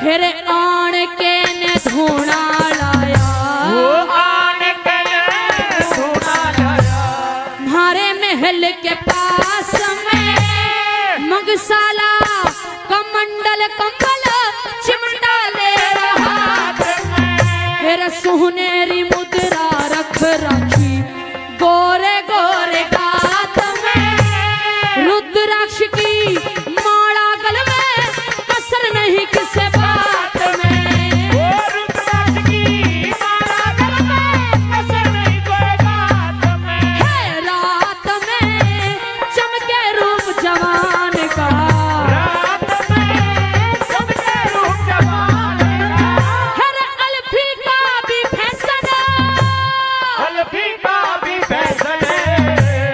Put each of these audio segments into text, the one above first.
हेरे आन के ने धूना लाया, वो आन के ने धूना लाया। हमारे महल के पास में मगसाला कमंडल कंबल चिमटा ले रहा, फिर सुनहरी मुद्रा रख रखी गोरे गोरे गात में, रुद्राक्ष की माला गल में कसर नहीं किसे बात में, वो रुद्राक्ष की माला गल में कसर नहीं कोई बात में। है रात में चमके रूप जवान का, रात में चमके रूप जवान का, हर अल्फी का भी फैशन, अल्फी का भी फैशन,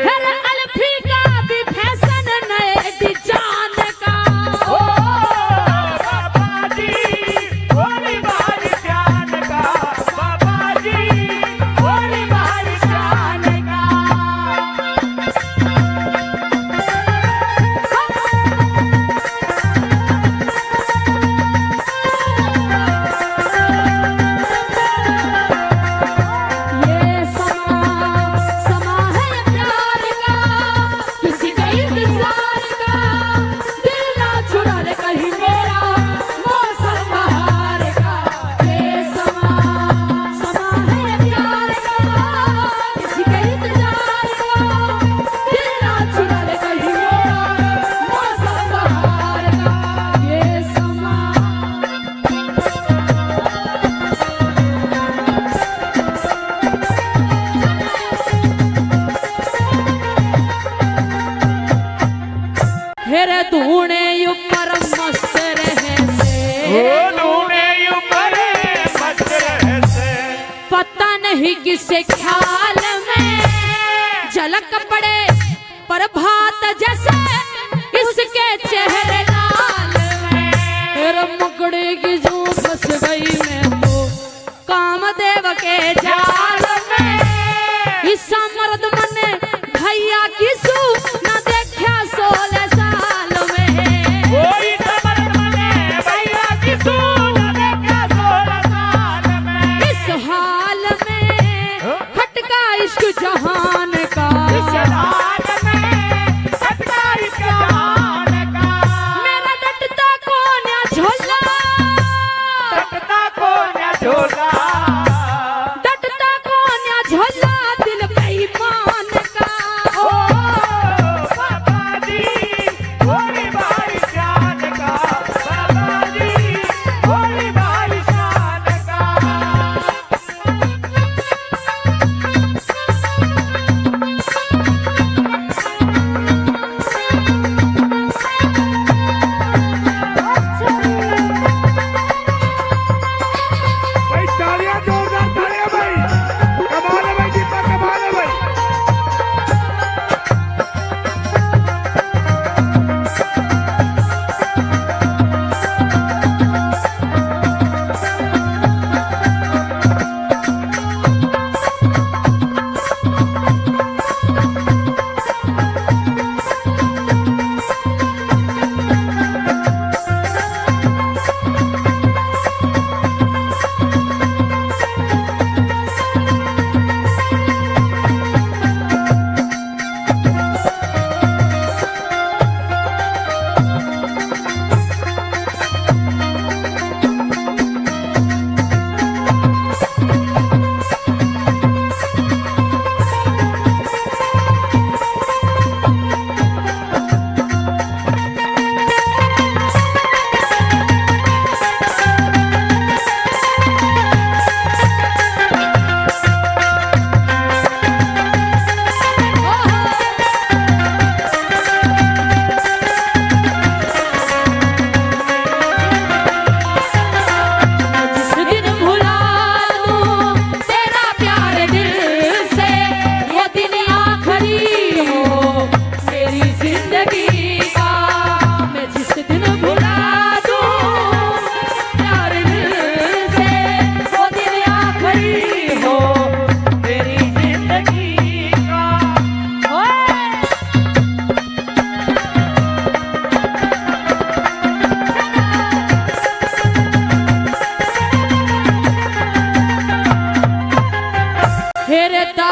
हर अल्फी का भी फैशन नए डिजाइन का। ओ बाबा जी होली बारी जान का, बाबा जी होली बारी जान का। ये समा है प्यार का, किसी का इंतजार का, दिल ना छुड़ा ले कहीं मेरा मौसम बहार का। ये समा है प्यार का, किसी का इंतजार का, दिल ना छुड़ा ले कहीं मेरा मौसम बहार का। ये समा हेरे धूने ऊपर मस्त रहे से, वो लूने ऊपर मस्त रहे से, पता नहीं किसे ख्याल में झलक पड़े प्रभात जैसे इसके चेहरे लाल में, हेरे मुकड़े की जो फंस गई मैं तो कामदेव के जाल में, इस मर्द मने भैया की सू न देखा 16 साल में, कोई समर मने भैया की सून देखा 16 साल में। इस हाल में खटका इश्क जहान का, इस हाल में खटका इस जहान का,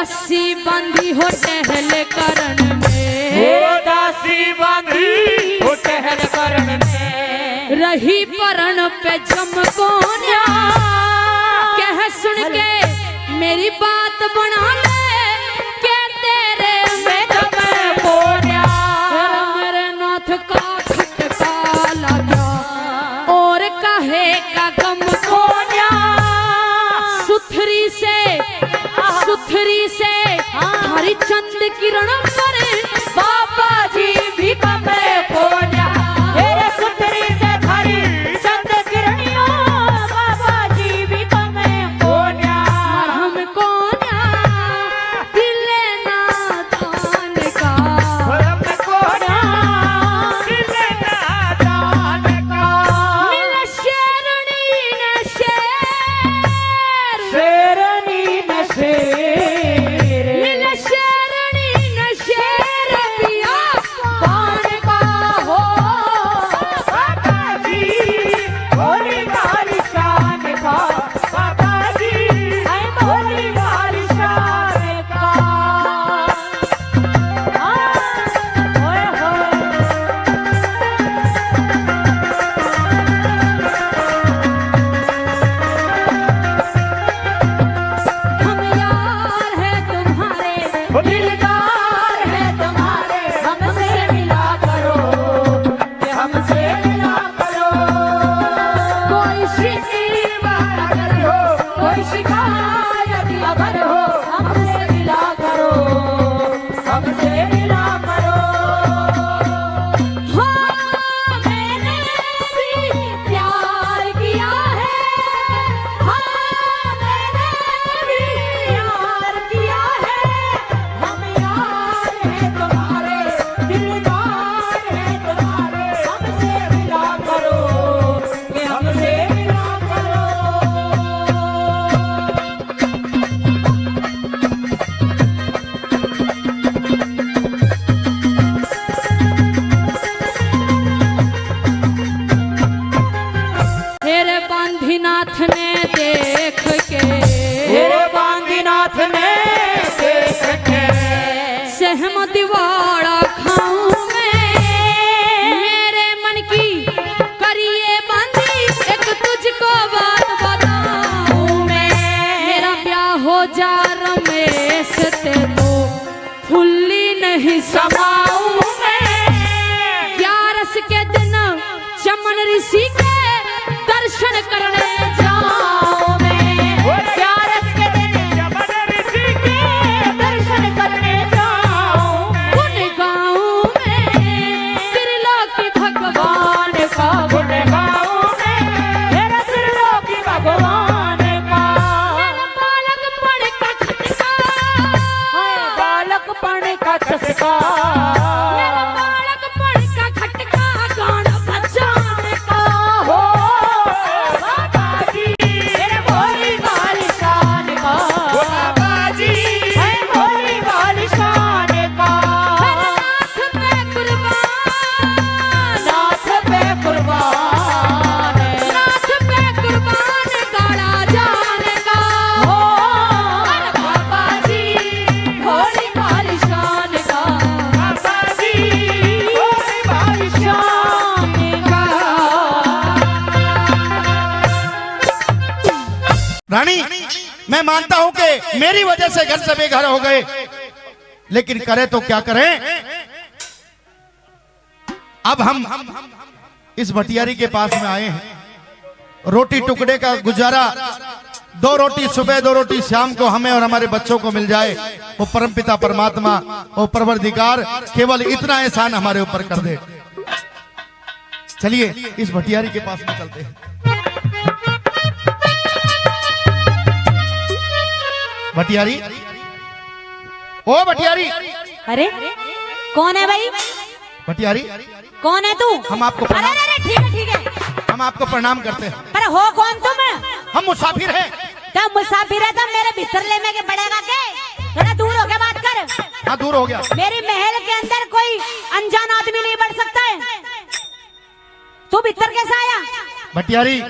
दासी बंधी हो टहल करण में, वो दासी बांधी हो टहल करण में, रही परण पे जम को न्या, कह सुन के मेरी बात बना ले, के तेरे में जम को न्या, मेरे नाथ का खटका लगा, और कहे का गम को न्या, सुथरी से हरी चंद किरण पर बाबा जी भी कमे को न्या, तेरे सुथरी से हरी चंद किरणियों, बाबा जी भी कमे को न्या, हम को न्या दिले नादान का, हम को न्या दिले नादान का, मिले शेरनी ने शेर, शेरनी न शेर, मिले शेरनी ने शेर पिया पान का हो, बाबा जी भोली वाली शान का, बाबा जी है भोली वाली शान का, ओए होए हम यार है तुम्हारे, दिलदार है तुम्हारे, हमसे मिला करो, कि हमसे मिला करो, कोई शिकवा अगर हो कोई शिकायत अगर हो, हमसे मिला करो, हमसे मिला करो, हाँ मैंने भी प्यार किया है, हाँ मैंने भी प्यार किया है, हम यार हैं तुम्हारे, दिलदार हैं तुम्हारे, हमसे मिला करो, कि हमसे मिला करो, तेरे बांधीनाथ ने देख के, तेरे बांगीनाथ ने देख के, सहमत वाड़ा खाऊं मैं, मेरे मन की करिए बांधी, एक तुझको बात बताऊं मैं, मेरा ब्याह हो जा रमेश ते तो फुल्ली नहीं समाऊं मैं, 11 के दिन चमन ऋषि के दर्शन करने जाऊं मैं, प्यारस के दिन जबन ऋषि के दर्शन करने जाऊं मैं, गुण गाऊं मैं त्रिलोकी भगवान का, गुण गाऊं मैं तेरा त्रिलोकी भगवान का, मेरा बालकपन का खटका, बालकपन का चस्का, मेरा बालकपन का खटका, गाना बजाने का हो बाबा जी तेरे भोली वाली शान का, बाबा जी है भोली वाली शान का, नाथ पे कुर्बान, नाथ पे कुर्बान, नाथ पे कुर्बान गाड़ा जाने का हो अरे बाबा जी भोली वाली शान का, बाबा जी भोली वाली शान का। रानी, मैं मानता हूं कि मेरी वजह से घर से बेघर हो गए, लेकिन करें तो क्या करें। अब हम इस भटियारी के पास में आए हैं, रोटी टुकड़े का गुजारा, 2 रोटी सुबह 2 रोटी शाम को हमें और हमारे बच्चों को मिल जाए, वो परमपिता परमात्मा, वो परवरदिगार केवल इतना एहसान हमारे ऊपर कर दे। चलिए इस भटियारी के पास में चलते हैं। भटियारी, ओ भटियारी, अरे कौन है भाई? भटियारी, कौन है तू? हम आपको अरे प्रणाम, अरे ठीक है ठीक है। हम आपको प्रणाम करते हैं। अरे हो कौन तुम? हम मुसाफिर हैं। क्या मुसाफिर है तुम? मेरे भीतर ले में के पड़ेगा के? थोड़ा दूर होके बात कर। हाँ दूर हो गया। मेरी महल के अंदर कोई अनजान आदमी नहीं बढ़ सकता है। तू भीतर कैसे आया? भटियारी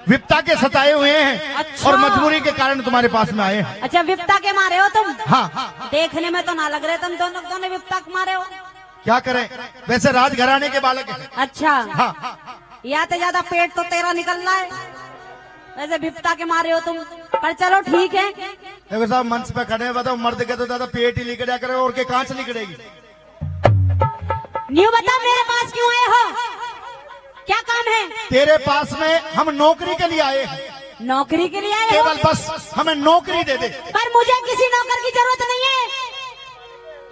विपता के सताए हुए हैं अच्छा। और मजबूरी के कारण तुम्हारे पास में आए हैं। अच्छा विपता के मारे हो तुम? हाँ। देखने में तो ना लग रहे तुम दोनों विपता के मारे हो। क्या करें, वैसे राजघराने के बालक हैं। अच्छा हाँ। या तो ज्यादा पेट तो तेरा निकल रहा है, वैसे विपता के मारे हो तुम, पर चलो ठीक है। देखो साहब मंच पे खड़े हैं, बताओ मर्द के तो ज्यादा पेट ही निकला करे और के कांच निकलेगी। न्यू बता मेरे पास क्यों आए हो, क्या काम है? तेरे पास में हम नौकरी के लिए आए हैं। नौकरी के लिए आए हो? केवल बस हमें नौकरी दे दे। पर मुझे किसी नौकर की जरूरत नहीं है,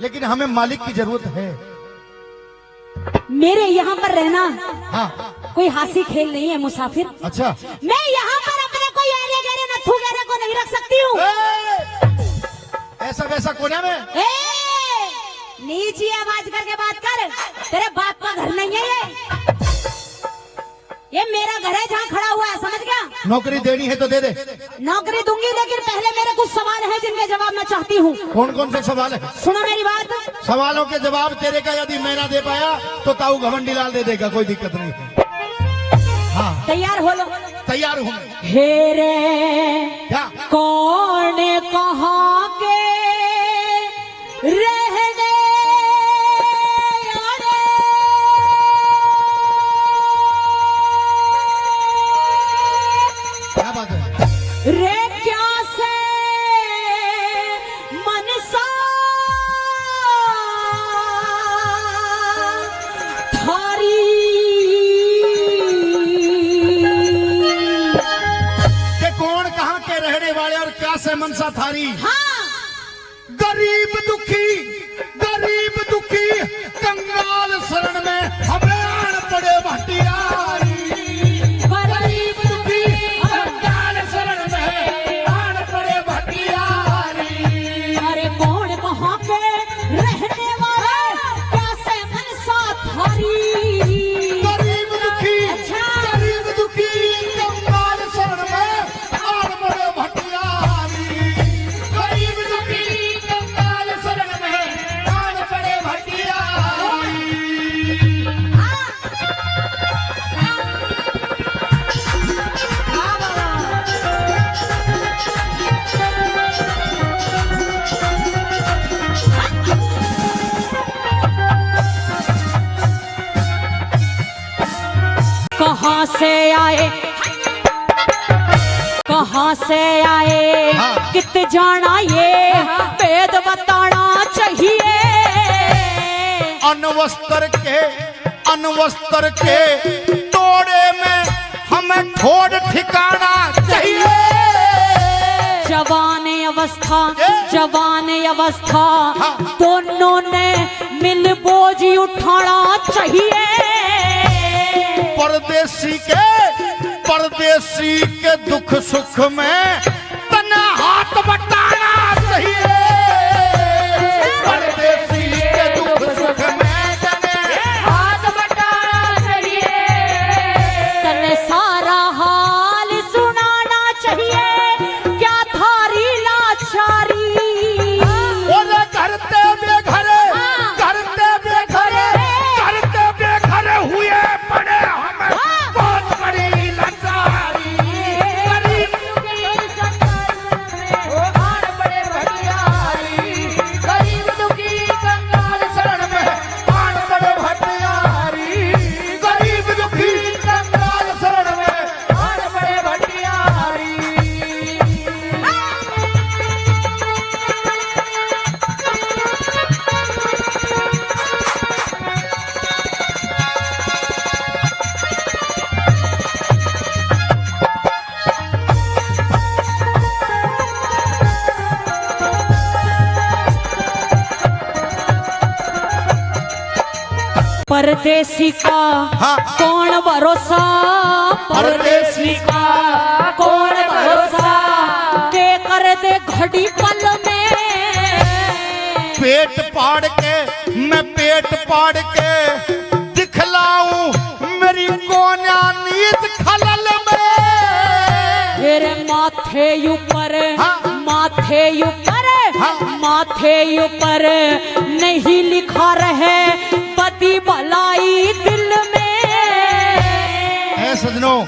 लेकिन हमें मालिक की जरूरत है। मेरे यहाँ पर रहना हाँ। कोई हासी खेल नहीं है मुसाफिर। अच्छा। मैं यहाँ पर अपने कोई एरे गहरे नथु गहरे को नहीं रख सकती हूँ। ऐसा वैसा कोने में नीची आवाज करके बात कर, तेरे बाप का घर नहीं है ये मेरा घर है जहाँ खड़ा हुआ है, समझ गया? नौकरी देनी है तो दे दे। नौकरी दूंगी, लेकिन पहले मेरे कुछ सवाल हैं जिनके जवाब मैं चाहती हूँ। कौन कौन से सवाल है? सुनो मेरी बात। सवालों के जवाब तेरे का यदि मैं ना दे पाया तो ताऊ घमंडी लाल दे देगा, कोई दिक्कत नहीं है। हाँ तैयार हो लो। तैयार हूँ। हेरे क्या? कौन कहाँ के रहने क्या बात है? रे क्या से मनसा थारी कि कौन कहाँ के रहने वाले और क्या से मनसा थारी? हाँ गरीब दुखी कंगाल शरण में हमें आन पड़े भटियारी। गरीब दुखी कंगाल शरण में आन पड़े भटियारी। अरे कौन कहाँ के रहने वाले कैसे मनसा थारी? गरीब दुखी कंगाल शरण में आन पड़े भटियारी। गरीब दुखी कंगाल शरण में आन पड़े भटियारी। कहाँ से आए, कहाँ से आए, हाँ। कित जाना ये वेद बताना चाहिए। अनवस्त्र के तोड़े में हमें ठोड़ ठिकाना चाहिए। जवान अवस्था हाँ। दोनों ने मिल बोझ उठाना चाहिए। परदेसी के दुख सुख में तना हाथ बटाना चाहिए। परदेसी के दुख सुख में तने हाथ बटाना चाहिए। तने सारा हाल सुनाना चाहिए, क्या थारी लाचारी। बोले करते बेघरे हुए पड़े हमें बहुत बड़ी लाचारी। गरीब आन पड़े भटियारी। गरीब दुखी कंगाल शरण में आन पड़े भटियारी। गरीब दुखी कंगाल शरण में आन पड़े भटियारी। परदेसी का हाँ। कौन भरोसा, परदेसी का कौन भरोसा, के कर दे घड़ी पल में। पेट पाड़ के दिखलाऊं मेरी कोन्या नीत खलल में। तेरे माथे ऊपर, हाँ। माथे ऊपर, हाँ। माथे ऊपर नहीं लिखा रहे बदी भलाई दिल में। है सजनों,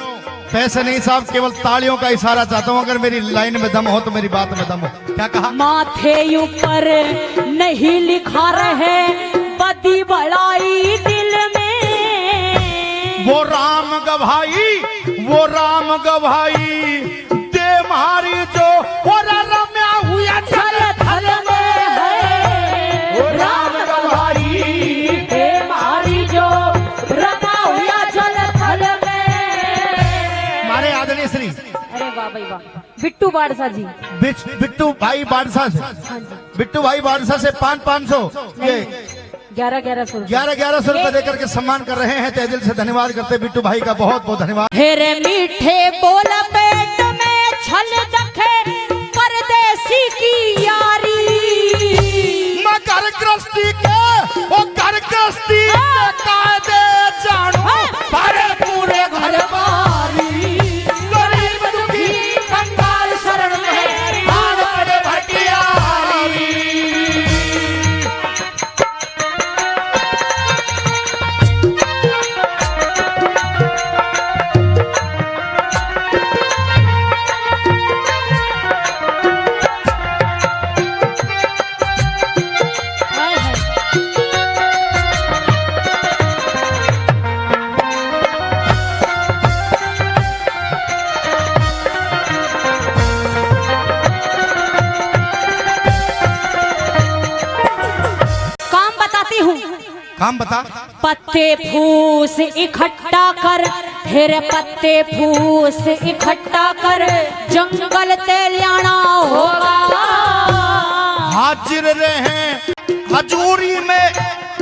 पैसे नहीं साहब, केवल तालियों का इशारा चाहता हूँ। अगर मेरी लाइन में दम हो तो मेरी बात में दम हो। क्या कहा? माथे ऊपर नहीं लिखा रहे बदी बड़ाई दिल में। वो राम गवाही, वो राम गवाही दे मारी जो और रम्या हुआ थल थल में है वो राम गवाही दे मारी जो रमा हुआ जल थल में। हमारे आदरणीय श्री अरे वाह भाई वाह, बिट्टू बादशाह जी। बिट्टू भाई बादशाह से, हाँ जी, बिट्टू भाई बादशाह से 500 ये 1100 1100 रुपए देकर के सम्मान कर रहे हैं। तहे दिल से धन्यवाद करते बिट्टू भाई का, बहुत बहुत धन्यवाद। हेरे मीठे बोल पेट में छल दखे परदेसी की यारी। मैं घर गृहस्थी के वो घर गृहस्थी के कायदे जानू, सारे पूरे घर बारी गरीब दुखी कंगाल शरण में आन पड़े भटियारी। काम बता। पत्ते फूस इकट्ठा कर, फिर पत्ते फूस इकट्ठा कर जंगल ते लाना होगा। हाजिर रहे हजूरी में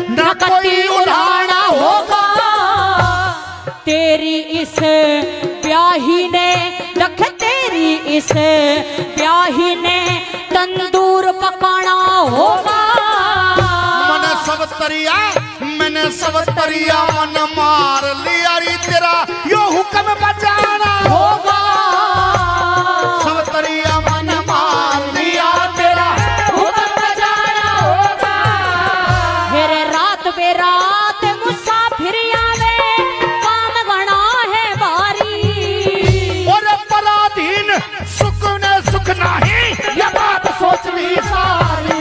न नकदी उड़ाना होगा। तेरी इस ब्याही ने रख, तेरी इस ब्याही ने तंदूर पकाना होगा। मैंने सब तरिया मन मार लिया री, तेरा यो हुक्म बजाना होगा। सब तरिया मन मार लिया, तेरा हुक्म बजाना होगा। मेरे रात बेरात मुसाफिरिया में काम गणा है बारी। और पराधीन सुख ने सुख नहीं, ये बात सोच ली सारी।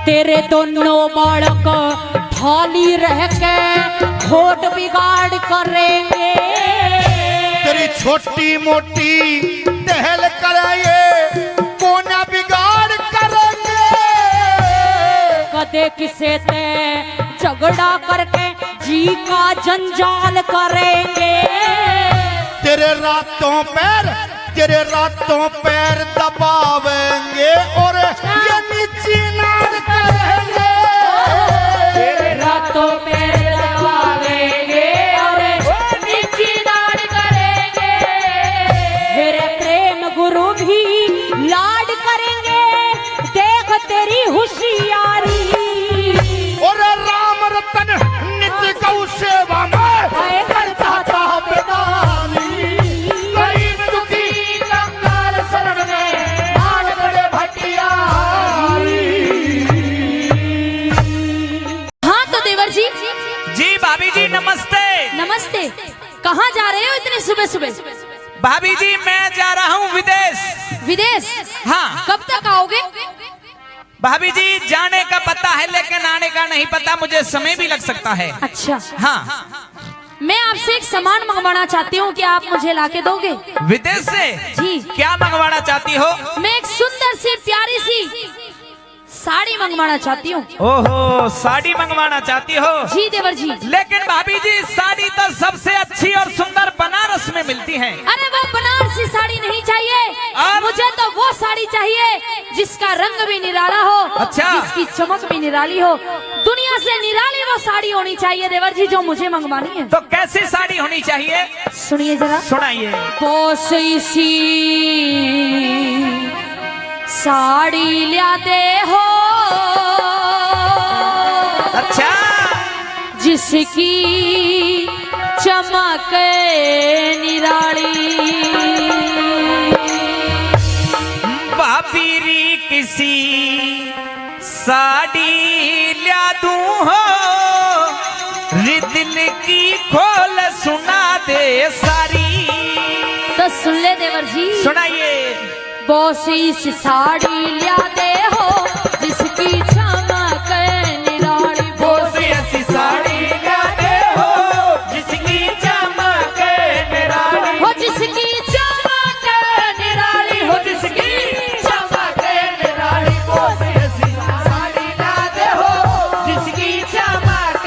तेरे दोनों बालक थाली रह के खोट बिगाड़ करेंगे। तेरी छोटी मोटी टहल कराए कोना बिगाड़ करेंगे। कदे किसे ते झगड़ा करके जी का जंजाल करेंगे। तेरे रातों पैर दबावेंगे और ये नीची नाद करेंगे। तेरे रातों पैर दबावेंगे और नीची नाद करेंगे। मेरे प्रेम गुरु भी लाड करेंगे, देख तेरी होशियारी। और राम रतन नित्य गौ सेवा में करता था बेदानी। गरीब दुखी कंगाल शरण में आन पड़े भटियारी। हाँ तो देवर जी। जी भाभी जी नमस्ते। नमस्ते। कहाँ जा रहे हो इतने सुबह सुबह? भाभी जी मैं जा रहा हूँ विदेश। विदेश? हाँ। कब तक आओगे? भाभी जी जाने का पता है लेकिन आने का नहीं पता, मुझे समय भी लग सकता है। अच्छा, हाँ। मैं आपसे एक सामान मंगवाना चाहती हूँ, क्या आप मुझे लाके दोगे? विदेश से? जी। क्या मंगवाना चाहती हो? मैं एक सुंदर सी प्यारी सी साड़ी मंगवाना चाहती हूँ। ओहो, साड़ी मंगवाना चाहती हो? जी देवर जी। लेकिन भाभी जी साड़ी तो सबसे अच्छी और सुंदर बनारस में मिलती है। अरे वो बनारसी साड़ी नहीं चाहिए, मुझे तो वो साड़ी चाहिए जिसका रंग भी निराला हो। अच्छा। जिसकी चमक भी निराली हो। दुनिया से निराली वो साड़ी होनी चाहिए देवर जी, जो मुझे मंगवानी है। तो कैसी साड़ी होनी चाहिए? सुनिए जरा। सुनाइए। बोस इसी साड़ी लिया दे हो अच्छा जिसकी चमक निराली। बाबीरी किसी साड़ी लिया दूं हो दिल की खोल सुना दे सारी। तो सुन ले देवर जी, सुनाइए। बोसी सी साड़ी लिया दे हो जिसकी चमक निराली। बोसी ऐसी साड़ी लिया दे हो जिसकी चमक निराली। हो जिसकी चमक निराली, हो जिसकी चमक निराली। बोसी ऐसी साड़ी लिया दे हो जिसकी चमक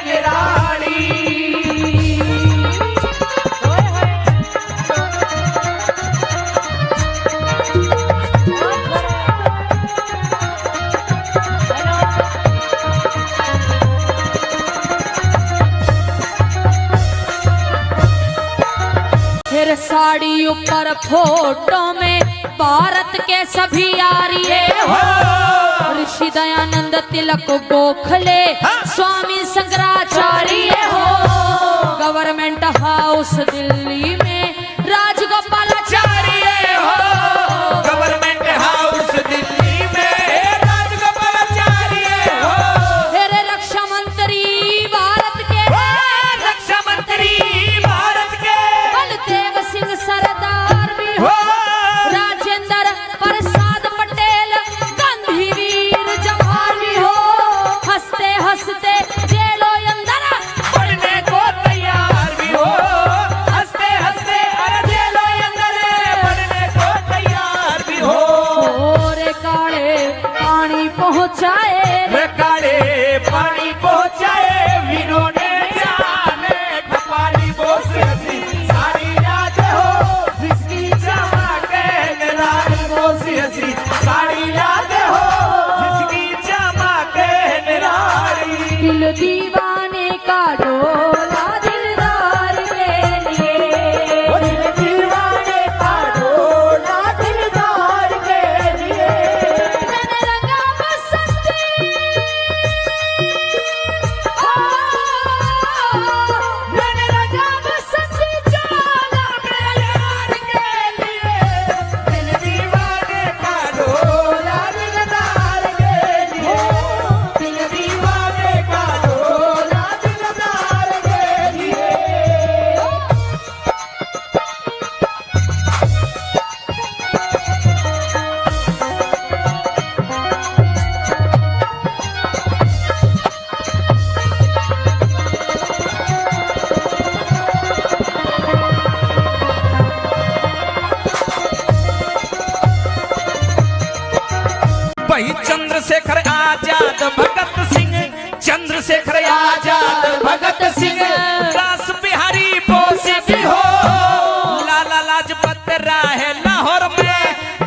निराली। फिर साड़ी ऊपर फोटो में भारत के सभी यारी ऋषि दयानंद तिलक गोखले स्वामी शंकराचार्य हो। गवर्नमेंट हाउस दिल्ली में राजगोपालाचार्य हो। गवर्नमेंट हाउस दिल्ली में राजगोपालाचार्य हो। मेरे रक्षा मंत्री भारत के, रक्षा मंत्री भारत के बलदेव सिंह सरदार भी हो। राजेंद्र प्रसाद पटेल गांधी वीर जवाहर भी हो। हंसते हंसते जेलों अंदर पढ़ने को तैयार भी हो। हंसते हंसते अरे जेलों अंदर पढ़ने को तैयार भी हो। रे काले पानी पहुंचाए, रे काले पानी पहुंचाए वीरों ने जाने खपाली। बोस ऐसी साड़ी याद हो जिसकी चमक निराली। बोस ऐसी साड़ी याद हो जिसकी चमक निराली। दिल दीवाने का डोला दिलदार के लिए। वो दिल दीवाने का डोला दिलदार के लिए। मैंने रंगा बसंती, मैंने रंगा बसंती चोला मेरे यार के लिए। दिल दीवाने का डोला दिलदार के लिए। दिल दीवाने का डोला दिलदार के लिए। भाई चंद्रशेखर आजाद भगत सिंह, चंद्रशेखर आजाद भगत सिंह, रास बिहारी बोस भी हो। लाला लाजपत राय लाहौर में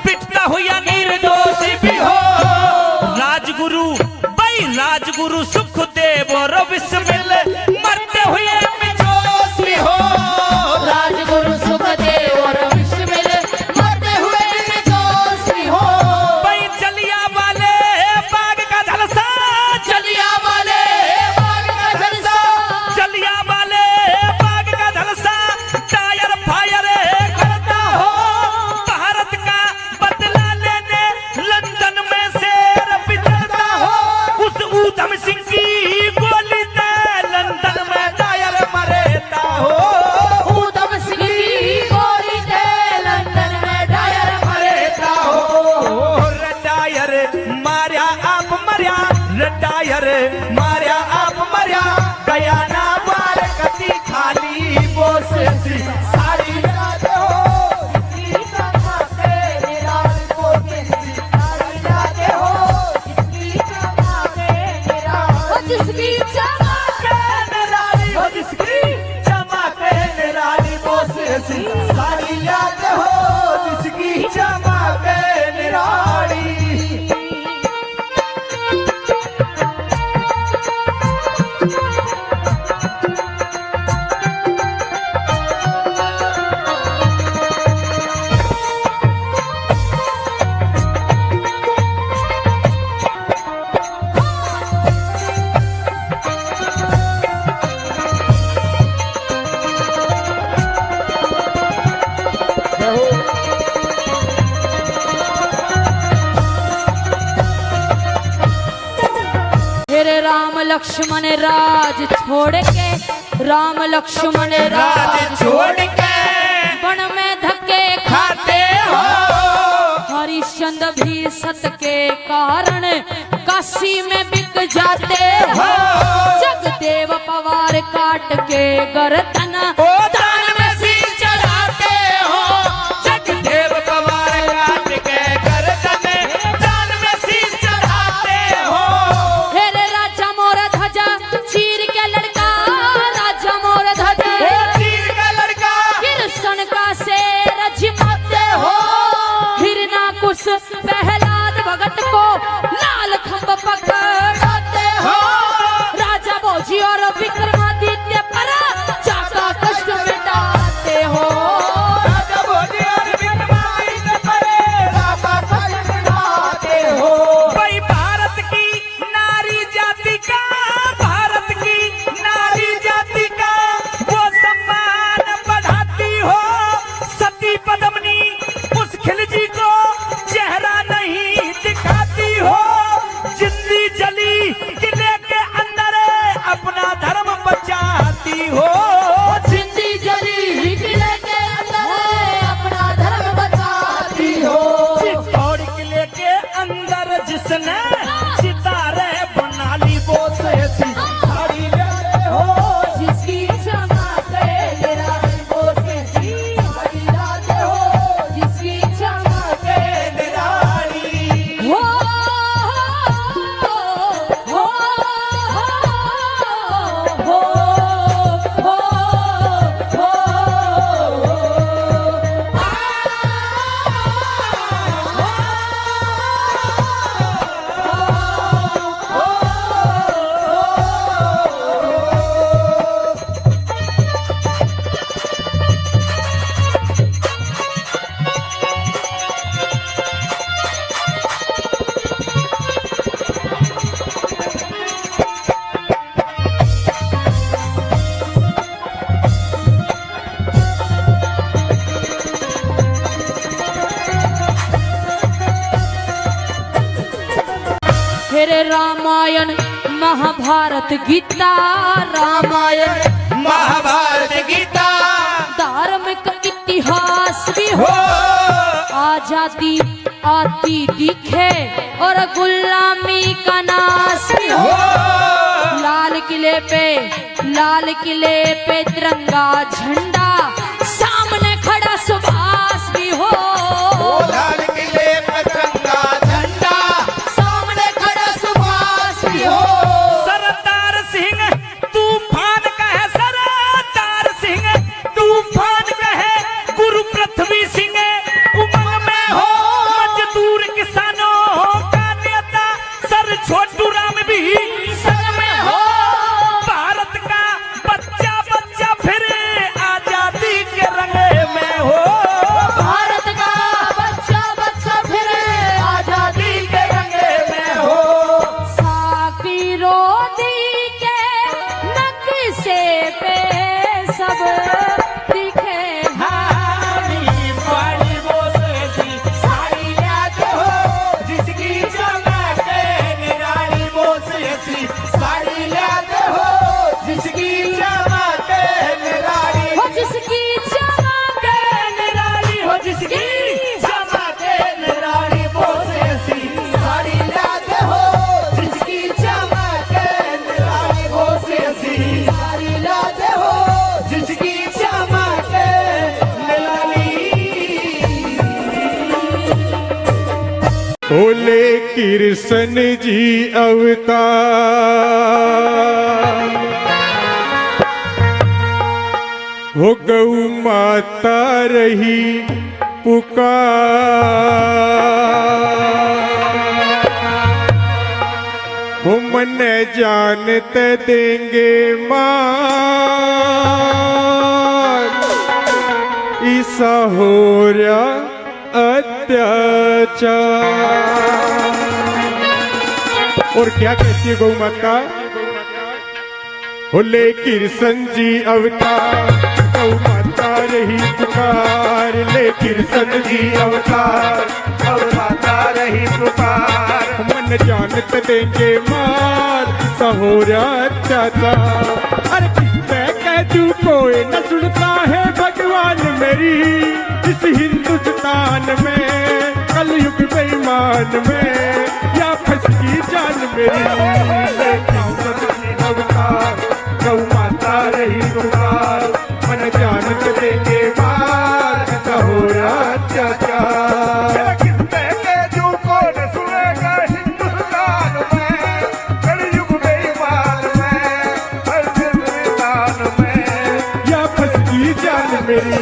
पिटता हुआ निर्दोष भी हो। राजगुरु भाई राजगुरु सुखदेव और बिस्मिल मरते हुए मिजोश भी हो। राजगुरु सुखदेव और विश्वमिल मरते हुए निर्दोष भी हो। भाई जलिया वाले बाग का झलसा, जलिया वाले बाग का झलसा, जलिया वाले बाग का झलसा टायर फायर करता हो। भारत का बदला लेने लंदन में शेर बिचरता हो। उस ऊधम सिंह की गोली से लंदन में टायर मरेता हो। ऊधम सिंह की गोली से लंदन में टायर मरेता हो। रटायर मारिया आप मरिया, रटायर मारिया आप मरिया, गया ना बार कति खाली। बोस ऐसी साड़ी याद हो जिसकी चमक निराली। बोस ऐसी साड़ी याद हो जिसकी चमक निराली। जिसकी चमक निराली हो जिसकी चमक निराली। बोस ऐसी साड़ी याद हो जिसकी चमक निराली। फिर राम लक्ष्मण राज छोड़ के, राम लक्ष्मण राज छोड़ के वन में धक्के खाते हो। हरिश्चंद्र भी सत के कारण काशी में बिक जाते हो। जगदेव पवार काट के गर्दन ओ दान में सिर चढ़ाते हो। जगदेव पवार काट के गर्दन दान में सिर चढ़ाते हो। फिर राजा मोर ध्वजा चीर के लड़का, राजा मोर ध्वजा चीर का लड़का कृष्ण का शेर जिमाते हो। हिरना कुश प्रहलाद भगत को लाल खंभ पकड़ाते हो। राजा भोजी और विक्रमादित्य पर जाका कष्ट मिटाते हो। राजा भोजी और विक्रमादित्य पर जाका कष्ट मिटाते हो। भाई भारत की नारी जाति का, भारत की नारी जाति का वो सम्मान बढ़ाती हो। सती पद्मिनी उस खिलजी को चेहरा नहीं दिखाती हो। जिंदी जली किले के अंदर अपना धर्म बचाती हो। जिंदी जली किले के अंदर अपना धर्म बचाती हो। चित्तौड़ किले के अंदर जिसने सितारे बना ली वो से साड़ी ले हो। जिसकी क्षमा करे राज को कैसी बड़ी रात हो। जिसकी क्षमा करे नारी हो हो हो हो फिर रामायण महाभारत गीता, रामायण महाभारत गीता धार्मिक इतिहास भी हो। आजादी आती दिखे और गुलामी का नाश भी हो। लाल किले पे तिरंगा झंडा सामने खड़ा सुभाष भी हो। लाल किले पे तिरंगा झंडा सामने खड़ा सुभाष भी हो। सरदार सिंह तूफान कहे, सरदार सिंह तूफान कहे, गुरु पृथ्वी सिंह उमंग में हो। मजदूर किसानों का नेता सर छोटू राम भी संग में हो। भारत का बच्चा बच्चा फिर आजादी के रंग में हो। भारत का बच्चा बच्चा फिर आजादी के रंग में हो। साकी रोदी के नक्शे पे सब दिखे। हानी पानी वो से साड़ी याद हो। जिसकी चमक निराली वो से साड़ी याद हो। जिसकी चमक निराली हो जिसकी चमक निराली हो। जिसकी चमक निराली वो से साड़ी याद हो। जिसकी चमक निराली वो से साड़ी याद हो। जिसकी चमक निराली बोले कृष्ण जी अवतार हो। गौ माता रही पुकार हो। मन जानत देंगे मां ईसा हो रहा अत्याचार। और क्या कहती है गौ माता? बोले कृष्ण जी अवतार गौ माता रही पुकार। ले कृष्ण जी अवतार गौ माता रही पुकार। मन मन जानत देंगे मार सहोरा अत्याचार। अरे किसने कह तू कोई न सुनता है भगवान मेरी इस हिंदुस्तान में कलयुग बेईमान में या फंसी जान मेरी। अवतार गौ माता रही पुकार मन जानत देंगे मार सहोरा अत्याचार। मेरी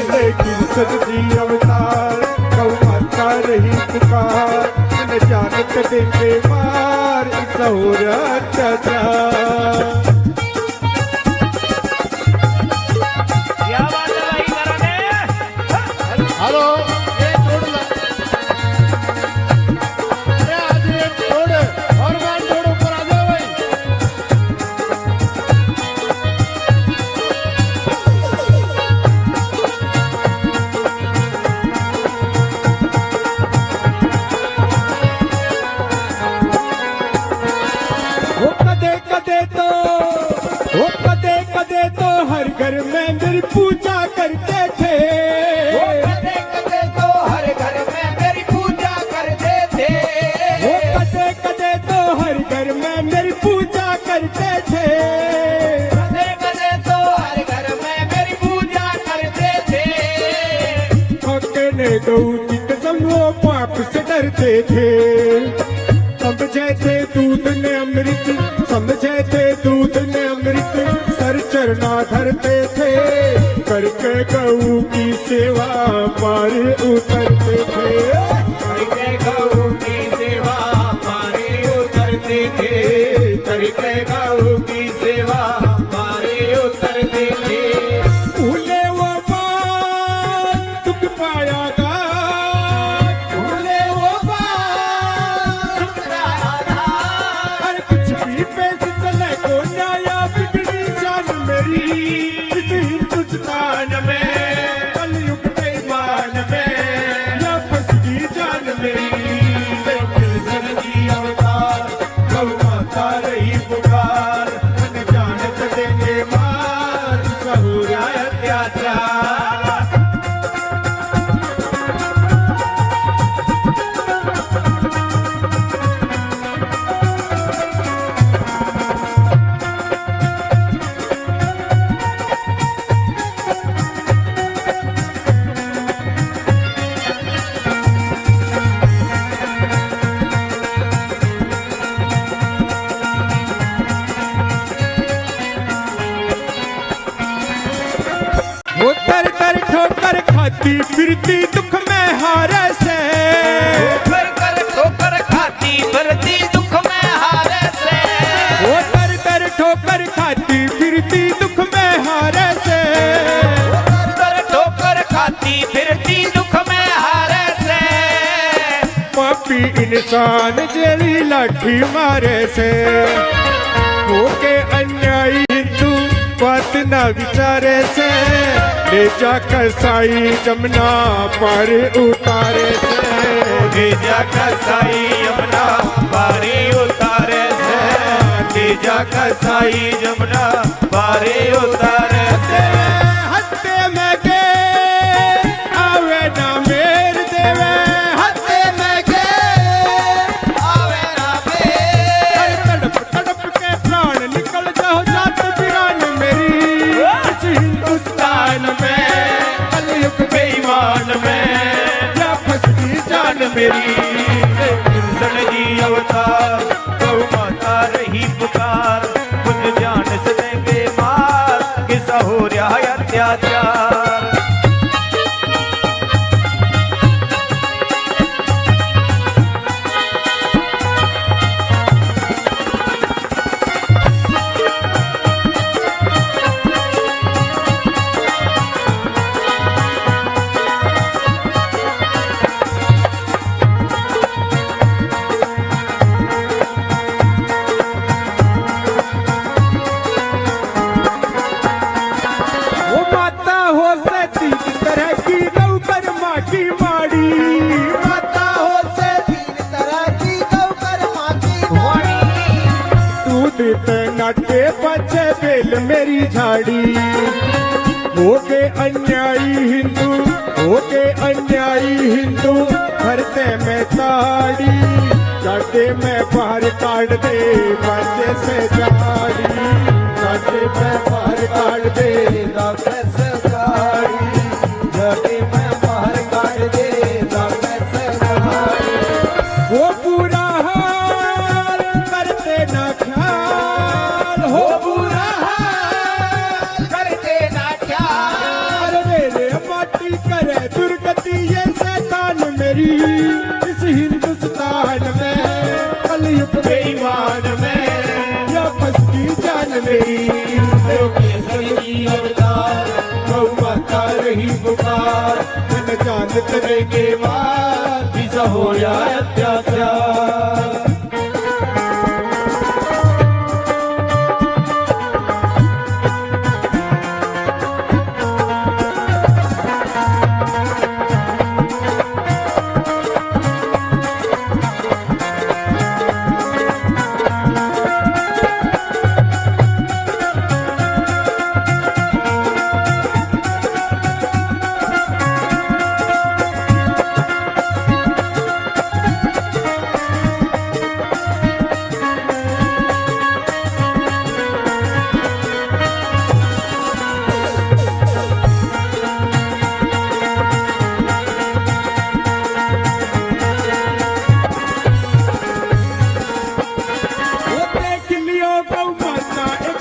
लेकिन सच्ची अवतार गौ माता रही पुकार मन जानत देंगे मार सहोरा अत्याचार। क्या बात है भाई कराने? हेलो ये छोड़ ला अरे आज ये छोड़ और बार छोड़ ऊपर आ जाओ भाई। कदे तो हर घर में मेरी पूजा करते थे। कदे कदे तो हर घर में मेरी पूजा करते थे। कदे तो हर घर में मेरी पूजा करते थे। कदे कदे तो हर घर में मेरी पूजा करते थे। ने गऊ की कसम वो पाप से डरते थे। समझे थे दूध ने अमृत समझे थे दूध ने अमृत सर चरना धरते थे। करके गऊ की सेवा पार उतरते थे। करके गऊ की सेवा पारे उतरते थे। करके गऊ की सेवा पारे उतरते थे। भूले वो बात दुख पाया था। भूले वो बात दुख पाया था। हर कुछ भी पेश चले को न्याया बिगड़ी जान मेरी इस हिंदुस्तान में कलयुग बेईमान में या फंसी जान मेरी। की अवतार गौ माता रही पुकार मन जानत देंगे मार सहुरा अत्याचार। वो कर कर ठोकर खाती फिरती दुख में हारे से। कर कर ठोकर खाती फिरती दुख में हारे से। वो कर कर ठोकर खाती फिरती दुख में हारे से। कर कर ठोकर खाती फिरती दुख में हारे से। पापी इंसान जेली लाठी मारे से। वो के अन्यायी हिंदू बात ना विचारे से। ले जा कसाई जमुना पर उतारे से। ले जा कसाई यमुना पारे उतारे से। ले जा कसाई यमुना पारे उतारे से। हत्ते में के आवे ना मेर देवे। हत्ते में के आवे ना मेर। तड़प तड़प के प्राण निकल जाओ जात वीरान मेरी इस हिंदुस्तान में कलयुग बेईमान में या फंसी जान मेरी। कृष्ण जी अवतार गौ माता रही पुकार कुछ जान से देंगे मार किसा हो रहा है अत्याचार। ते नाटे पचे बेल मेरी झाड़ी हो के अन्यायी हिंदू भरते में ताड़ी जाते में बाहर काट दे बच्चे से जाड़ी जाते में बाहर काट दे बच्चे से जाड़ी जाते में बाहर काट दे बच्चे से जाड़ी वो पूरा हाल करते ना ख्याल हो बुरा हाल करते ना ख्याल मेरे माटी करे दुर्गति ये शैतान मेरी इस हिंदुस्तान में कलयुग बेईमान में या फंसती जान मेरी अवतार गौ माता रही पुकार न जान तेरे के बाद भी हो या अत्याचार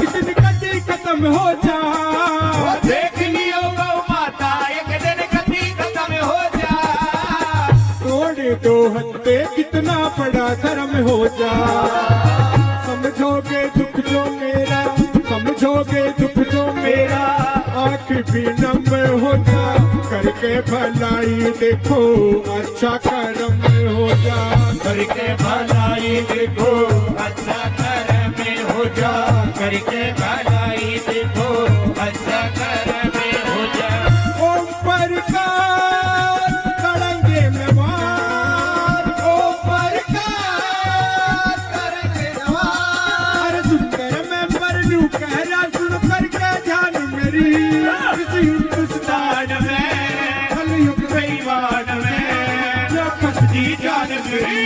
हो जा देख लियो गौ माता एक दिन कभी खत्म हो जा तोड़े दो हत्ते कितना बड़ा धर्म हो जा समझोगे दुख जो मेरा आँख भी नम हो जा करके भलाई देखो अच्छा कर्म हो जा करके भलाई देखो अच्छा कर्म हो जा करके भलाई देखो अच्छा कर्म हो जा ओम प्रकाश करेंगे में वार ओम प्रकाश करेंगे वार सुंदर में मरनू कहरा सुन करके ध्यान मेरी इस हिंदुस्तान में कलयुग बेईमान में या फंसती जान मेरी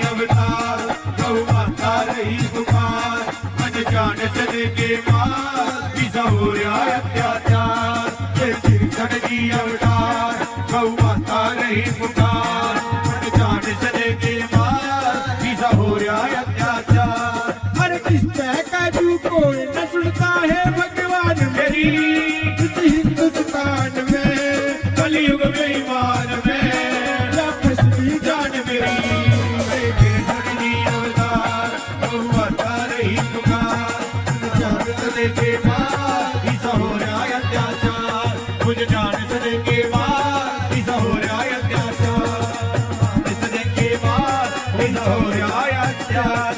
अवतार गौ माता रही पुकार मन जान चले के मार पिसा हो रहा अत्याचार ये कृष्ण जी अवतार गौ माता रही पुकार मन जान चले के मार पिसा हो रहा अत्याचार हर किस्ते का जू कोई न सुनता है भगवान मेरी इस हिंदुस्तान में कलयुग बेईमान में या फंसती जान मेरी के बाद ऐसा हो रहा है अत्याचार मुझे जान सदे के बाद ऐसा हो रहा है अत्याचार सदे के बाद ऐसा हो रहा है अत्याचार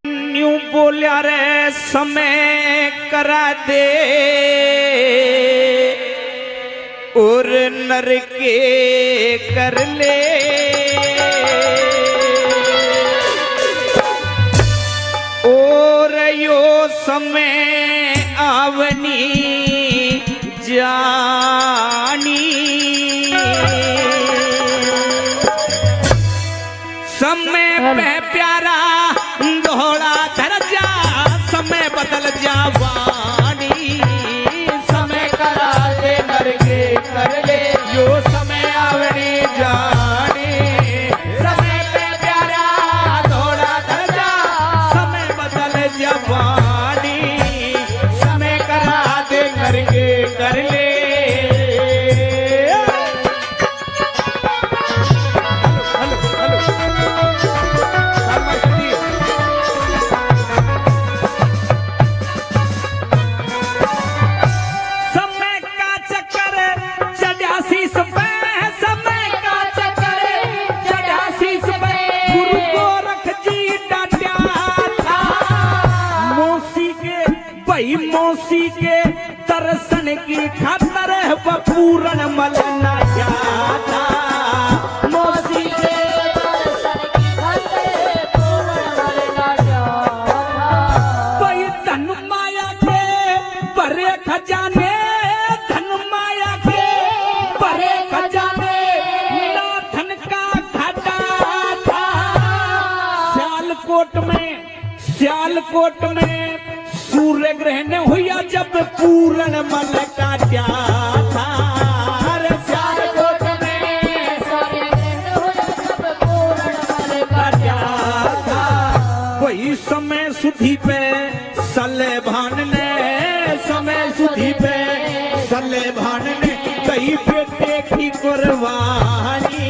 न्यू बोलिया रे समय करा दे और नर के कर ले यो समय आवनी जानी समय पे प्यारा दोहरा दर्जा समय बदल जावानी समय करा ले नर के कर ले यो समय आवनी जानी समय पे प्यारा दोहरा दर्जा समय बदल जवानी समय करा दे करके कर ले सियालकोट में सूर्य ग्रहण हुआ जब पूर्ण मल काटा था। अरे सियालकोट में सूर्य ग्रहण हुआ जब पूर्ण मल काटा था। वही समय सुधी पे सलेभान ने, समय सुधी पे सलेभान ने कई बेटे की कुर्बानी।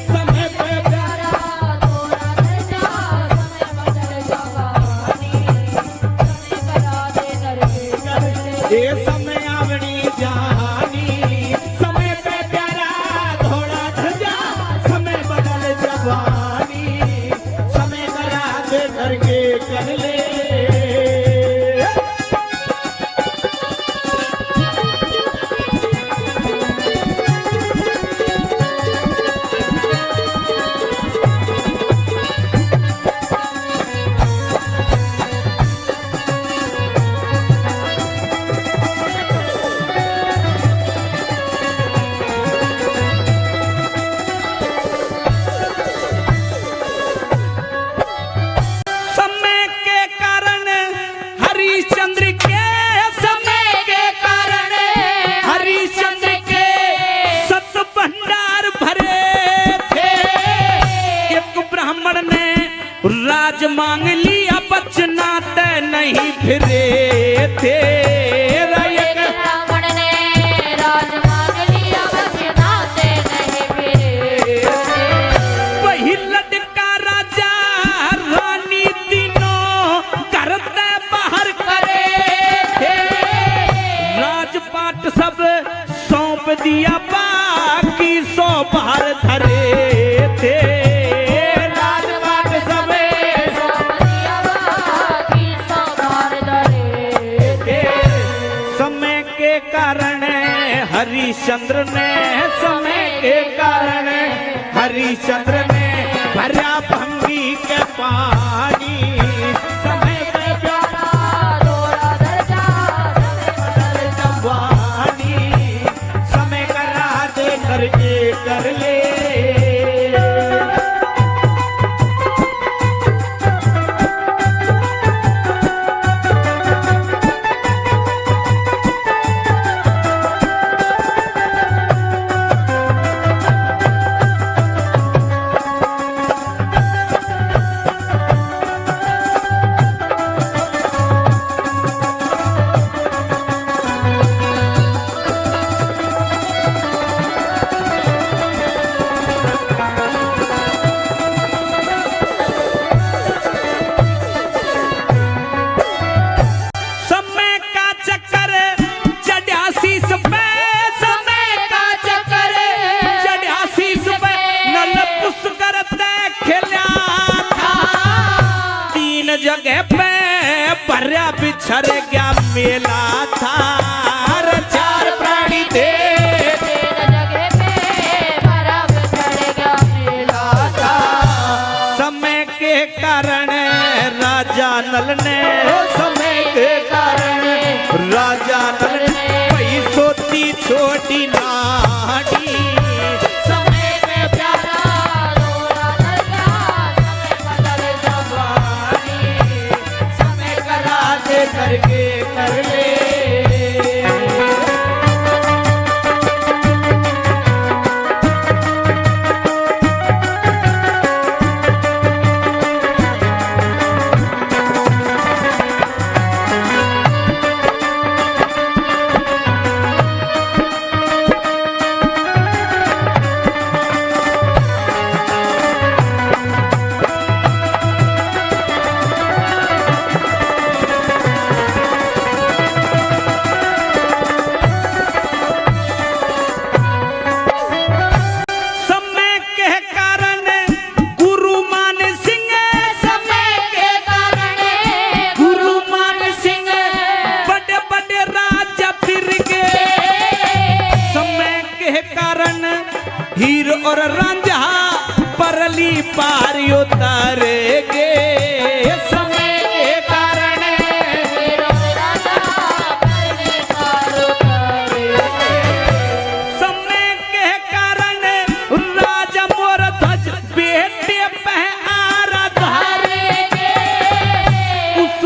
समय पे प्यारा थोड़ा दर्जा समय बदल जवानी, समय करा दे दर्जे ये समय आवनी जानी। समय पे प्यारा थोड़ा धजा समय बदल जवानी, समय करा दे करके कर ले। समय के कारण हरिश्चंद्र के, समय के कारण हरिश्चंद्र के सत भंडार भरे थे। एक ब्राह्मण ने राज मांग लिया बचनाते नहीं फिरे थे। एक रावण ने राज मांग लिया बचनाते नहीं फिरे थे। वही लड़का राजा रानी तीनों करते बाहर करे थे। राजपाट सब सौंप दिया बाकी सौ बाहर धरे थे। राजपाट सब समय के कारण हरिश्चंद्र ने, समय के कारण हरिश्चंद्र ने भरा भंगी के पानी। समय पे प्यारा थोड़ा दर्जा समय बदल जवानी, समय करा दे करके कर ले। समय का चक्कर चढ़ा शीस पे, समय का चक्कर चढ़ा शीस पे नल पुष्कर तय खेला था। तीन जगह पे पर्या बिछड़ गया मेला था। अरे चार प्राणी थे जगह पे भरा बिछड़ गया मेला था। समय के कारण राजा नल ने, समय के कारण राजा नल ने वही सोती छोटी नानी। समय पे प्यारा थोड़ा दर्जा समय बदल जवानी, समय करा दे करके कर ले। और रांझा परली पार उतारेगे समय के कारण समय के कारण राजा मोर ध्वज बेटे पे आरा धारेगे उस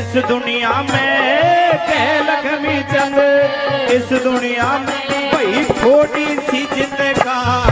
इस दुनिया में कह लक्ष्मी चंद, इस दुनिया में भाई थोड़ी सी जिंदगानी